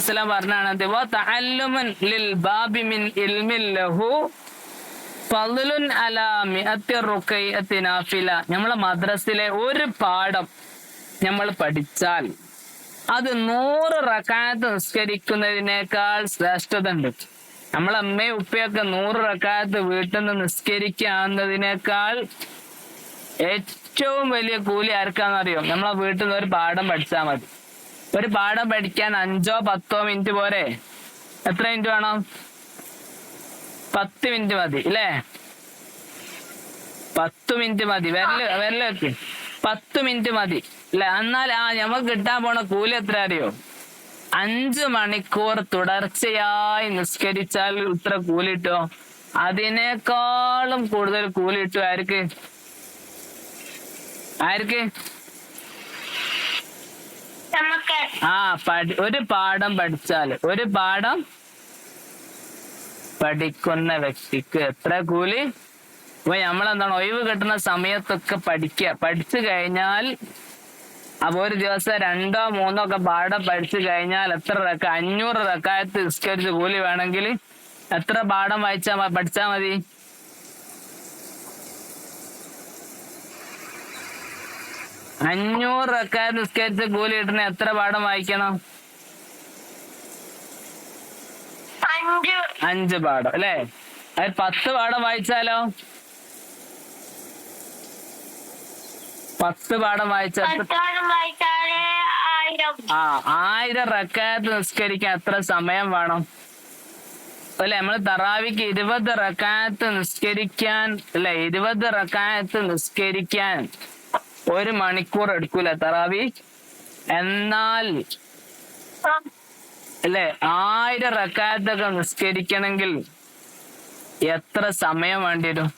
വസല്ലം പറഞ്ഞാണ് വ തഅല്ലുമുൻ ലിൽ ബാബി മിൻ ഇൽമിൻ ലഹു ഫളലുൻ അലാ മിഅത്തി റുകൈഅത്തി നാഫില. നമ്മളെ മദ്രസയിലെ ഒരു പാഠം നമ്മൾ പഠിച്ചാൽ അത് 100 റക്അത്ത് നിസ്കരിക്കുന്നതിനേക്കാൾ ശ്രേഷ്ഠത ഉണ്ട്. നമ്മളെ അമ്മയും ഉപ്പയൊക്കെ 100 റക്അത്ത് വീട്ടിൽ നിന്ന് നിസ്കരിക്കാവുന്നതിനേക്കാൾ ഏറ്റവും വലിയ കൂലി ആർക്കാന്നറിയോ? നമ്മളെ വീട്ടിൽ നിന്ന് ഒരു പാഠം പഠിച്ചാൽ മതി. ഒരു പാഠം പഠിക്കാൻ 5-10 മിനിറ്റ് പോരെ? എത്ര മിനിറ്റ് വേണം? 10 മിനിറ്റ് മതി അല്ലേ? 10 മിനിറ്റ് മതി. വെക്ക് 10 മിനിറ്റ് മതി അല്ലെ? എന്നാൽ നമുക്ക് കിട്ടാൻ പോണ കൂലി എത്ര അറിയോ? 5 മണിക്കൂർ തുടർച്ചയായി നിസ്കരിച്ചാൽ ഇത്ര കൂലി കിട്ടോ? അതിനേക്കാളും കൂടുതൽ കൂലി കിട്ടും ആർക്ക്? ഒരു പാഠം പഠിച്ചാൽ, ഒരു പാഠം പഠിക്കുന്ന വ്യക്തിക്ക് എത്ര കൂലി? അപ്പൊ നമ്മളെന്താണ് ഒഴിവ് കിട്ടുന്ന സമയത്തൊക്കെ പഠിച്ചു കഴിഞ്ഞാൽ, അപ്പൊ ഒരു ദിവസം 2-3 ഒക്കെ പാഠം പഠിച്ചു കഴിഞ്ഞാൽ എത്ര 500 റക്അത്ത് നിസ്കരിച്ച് കൂലി വേണമെങ്കിൽ എത്ര പാഠം പഠിച്ചാ മതി? 500 റക്അത്ത് നിസ്കരിച്ച് കൂലി കിട്ടണ എത്ര പാഠം വായിക്കണം? 5 പാഠം അല്ലേ? അത് 10 പാഠം വായിച്ചാലോ? 10 പാഠം വായിച്ചാൽ 1000 റക്അത്ത് നിസ്കരിക്കാൻ എത്ര സമയം വേണം അല്ലെ? നമ്മള് തറാവിക്ക് 20 റക്അത്ത് നിസ്കരിക്കാൻ അല്ലെ? 20 റക്അത്ത് നിസ്കരിക്കാൻ 1 മണിക്കൂർ എടുക്കൂല തറാവി. എന്നാൽ അല്ലെ 1000 റക്അത്തൊക്കെ നിസ്കരിക്കണമെങ്കിൽ എത്ര സമയം വേണ്ടി വരും?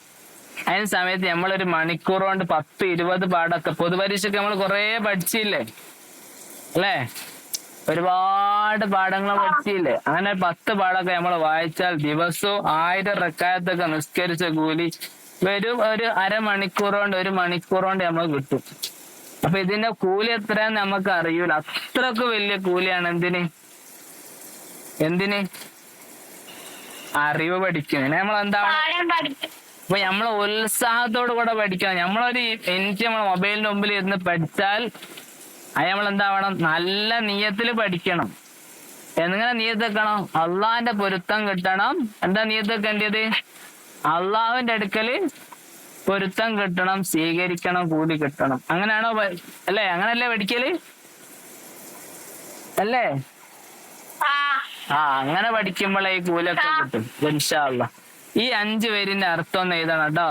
അതിന് സമയത്ത് നമ്മളൊരു മണിക്കൂർ കൊണ്ട് 10-20 പാഠമൊക്കെ പൊതുപരീക്ഷയ്ക്ക് നമ്മൾ കുറെ പഠിച്ചില്ലേ അല്ലേ? ഒരുപാട് പാഠങ്ങൾ പഠിച്ചില്ലേ? അങ്ങനെ 10 പാഠമൊക്കെ നമ്മൾ വായിച്ചാൽ ദിവസവും 1000 റക്അത്തൊക്കെ നിസ്കരിച്ച കൂലി വരും. ഒരു അരമണിക്കൂർ കൊണ്ട് 1 മണിക്കൂർ കൊണ്ട് നമ്മൾ കിട്ടും. അപ്പൊ ഇതിന്റെ കൂലി എത്രയാന്ന് നമുക്ക് അറിയൂല. അത്രക്ക് വലിയ കൂലിയാണ്. എന്തിന്? അറിവ് പഠിക്കുന്നതിന് നമ്മൾ എന്താണ്? അപ്പൊ നമ്മള് ഉത്സാഹത്തോടു കൂടെ പഠിക്കണം. നമ്മളൊരു എനിക്ക് നമ്മളെ മൊബൈലിന്റെ മുമ്പിൽ ഇരുന്ന് പഠിച്ചാൽ അത് നമ്മൾ എന്താവണം? നല്ല നിയത്തില് പഠിക്കണം. എങ്ങനെ നിയത്ത് വെക്കണം? അള്ളാഹിന്റെ പൊരുത്തം കിട്ടണം. എന്താ നിയത്ത് വെക്കേണ്ടത്? അള്ളാഹുവിന്റെ അടുക്കല് പൊരുത്തം കിട്ടണം, സ്വീകരിക്കണം, കൂടി കിട്ടണം. അങ്ങനെയാണോ അല്ലേ? അങ്ങനല്ലേ പഠിക്കല് അല്ലേ? അങ്ങനെ പഠിക്കുമ്പോഴേ ഈ കൂലൊക്കെ കിട്ടും ഇൻഷാ അല്ലാഹ്. ഈ 5 പേരിന്റെ അർത്ഥം ഒന്ന് എഴുതണം കേട്ടോ.